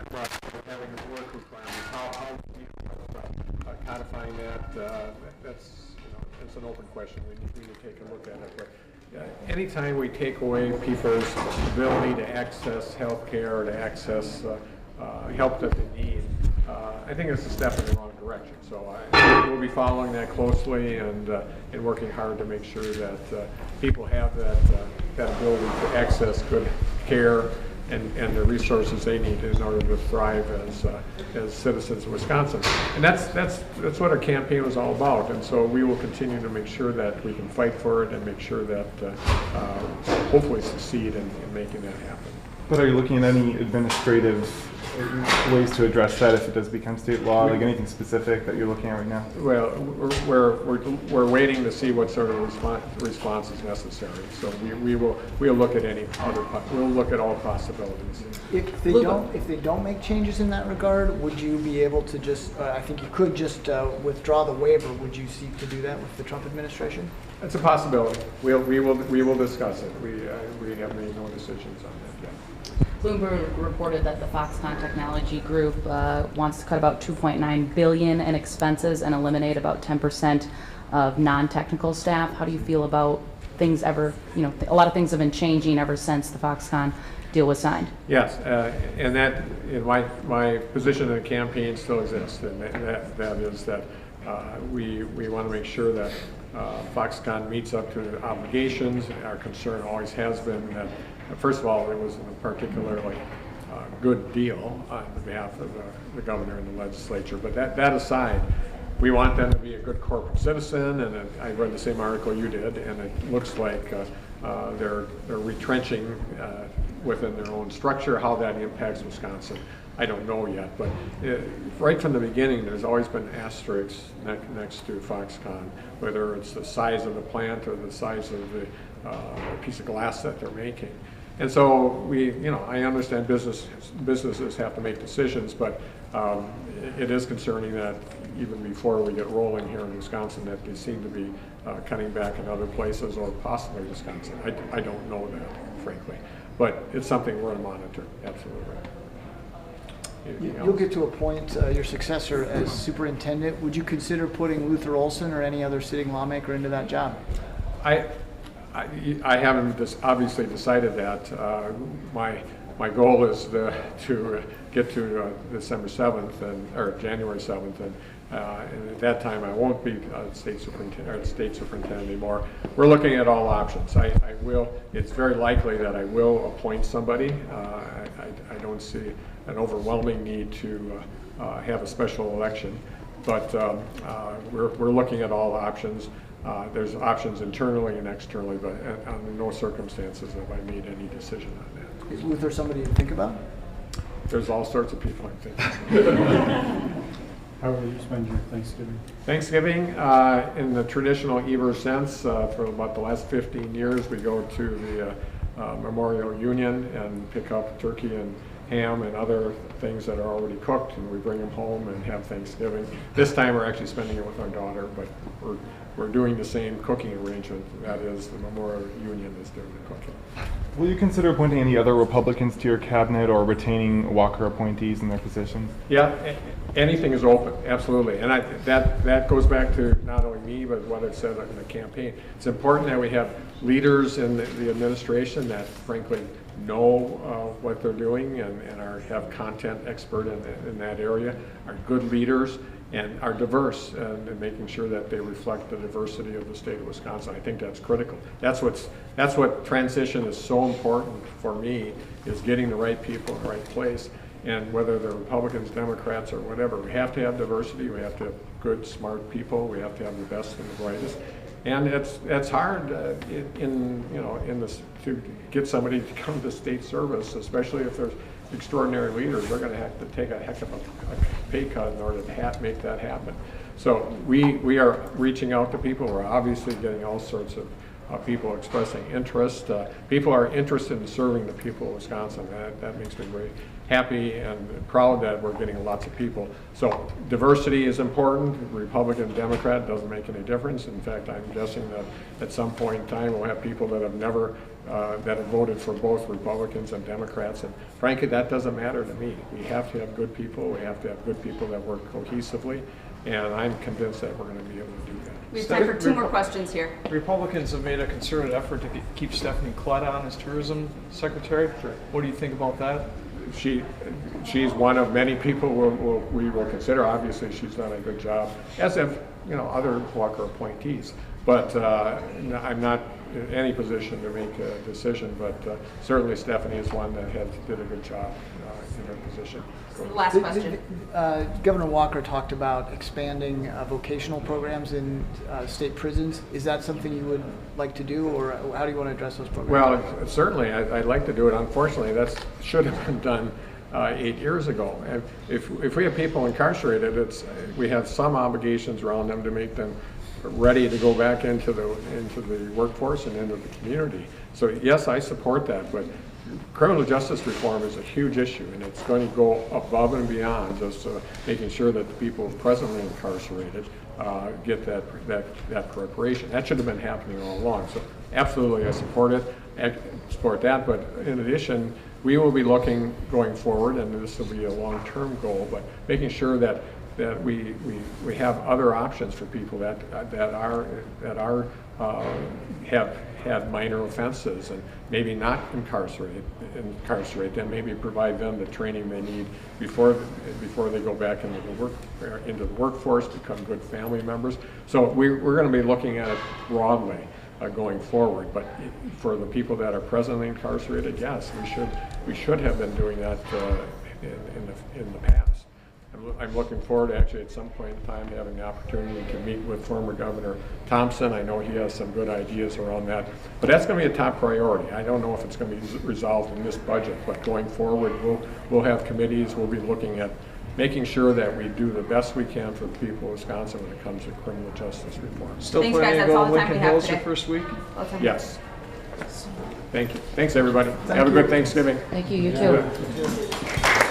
about having a work requirement, how we codifying that, that's an open question. We need to take a look at it. But anytime we take away people's ability to access health care or to access help that they need, I think it's a step in the wrong direction. So we'll be following that closely and working hard to make sure that people have that ability to access good care and the resources they need in order to thrive as citizens of Wisconsin. And that's what our campaign was all about. And so we will continue to make sure that we can fight for it and make sure that hopefully succeed in making that happen. But are you looking at any administrative ways to address that if it does become state law? Like anything specific that you're looking at right now? Well, we're waiting to see what sort of response is necessary. So we'll look at we'll look at all possibilities. If they don't make changes in that regard, would you be able to just? I think you could just withdraw the waiver. Would you seek to do that with the Trump administration? It's a possibility. We will discuss it. We have made no decisions on that yet. Bloomberg reported that the Foxconn Technology Group wants to cut about $2.9 billion in expenses and eliminate about 10% of non-technical staff. How do you feel about things a lot of things have been changing ever since the Foxconn deal was signed? Yes, and that in my position in the campaign still exists, and that is that we want to make sure that Foxconn meets up to the obligations. Our concern always has been that, first of all, it was a particularly good deal on behalf of the governor and the legislature. But that aside, we want them to be a good corporate citizen. And I read the same article you did, and it looks like they're retrenching within their own structure. How that impacts Wisconsin, I don't know yet. But right from the beginning, there's always been asterisks next to Foxconn, whether it's the size of the plant or the size of the piece of glass that they're making. And so I understand businesses have to make decisions, but it is concerning that even before we get rolling here in Wisconsin, that they seem to be cutting back in other places or possibly Wisconsin. I don't know that, frankly, but it's something we're going to monitor. Absolutely. You'll get to appoint your successor as superintendent. Would you consider putting Luther Olson or any other sitting lawmaker into that job? I haven't obviously decided that. My goal is to get to December 7th or January 7th, and at that time I won't be state superintendent anymore. We're looking at all options. I will. It's very likely that I will appoint somebody. I don't see an overwhelming need to have a special election, but we're looking at all options. There's options internally and externally, but under no circumstances have I made any decision on that. Is Luther somebody to think about? There's all sorts of people I think. How will you spend your Thanksgiving? Thanksgiving, in the traditional Eber sense, for about the last 15 years, we go to the Memorial Union and pick up turkey and ham and other things that are already cooked, and we bring them home and have Thanksgiving. This time we're actually spending it with our daughter, but we're doing the same cooking arrangement. That is, the Memorial Union is doing the cooking. Will you consider appointing any other Republicans to your cabinet or retaining Walker appointees in their positions? Yeah, anything is open, absolutely. And that goes back to not only me, but what I've said in the campaign. It's important that we have leaders in the administration that, frankly, know what they're doing and have content expert in that area, are good leaders, and are diverse, and making sure that they reflect the diversity of the state of Wisconsin. I think that's critical. That's what transition is so important for me, is getting the right people in the right place. And whether they're Republicans, Democrats, or whatever, we have to have diversity. We have to have good, smart people. We have to have the best and the brightest. And it's hard to get somebody to come to state service, especially if there's extraordinary leaders. They're going to have to take a heck of a pay cut in order to make that happen. So we are reaching out to people. We're obviously getting all sorts of people expressing interest. People are interested in serving the people of Wisconsin. That makes me very happy and proud that we're getting lots of people. So diversity is important. Republican, Democrat doesn't make any difference. In fact, I'm guessing that at some point in time we'll have people that have never that have voted for both Republicans and Democrats, and frankly that doesn't matter to me. We have to have good people. We have to have good people that work cohesively, and I'm convinced that we're going to be able to do that. We have time for 2 more questions here. Republicans have made a concerted effort to keep Stephanie Klett on as tourism secretary. Sure. What do you think about that? She's one of many people we will consider. Obviously, she's done a good job, as have other Walker appointees. But I'm not in any position to make a decision. But certainly, Stephanie is one that did a good job in her position. Last question. Governor Walker talked about expanding vocational programs in state prisons. Is that something you would like to do, or how do you want to address those programs? Well, certainly, I'd like to do it. Unfortunately, that should have been done 8 years ago. And if we have people incarcerated, we have some obligations around them to make them ready to go back into the workforce and into the community. So yes, I support that, but criminal justice reform is a huge issue, and it's going to go above and beyond just making sure that the people presently incarcerated get that preparation. That should have been happening all along. So absolutely, I support it. I support that, but in addition, we will be looking going forward, and this will be a long-term goal, but making sure that we have other options for people that have had minor offenses and maybe not incarcerate them, maybe provide them the training they need before they go back into the workforce, become good family members. So we're going to be looking at it broadly going forward. But for the people that are presently incarcerated, yes, we should have been doing that in the past. I'm looking forward to actually at some point in time having the opportunity to meet with former Governor Thompson. I know he has some good ideas around that, but that's going to be a top priority. I don't know if it's going to be resolved in this budget, but going forward, we'll have committees. We'll be looking at making sure that we do the best we can for the people of Wisconsin when it comes to criminal justice reform. Still Thanks, planning guys. to That's go all to the time Lincoln we have Hills your today. first week? Yes. Thank you. Thanks, everybody. Have a good Thanksgiving. Thank you, you too.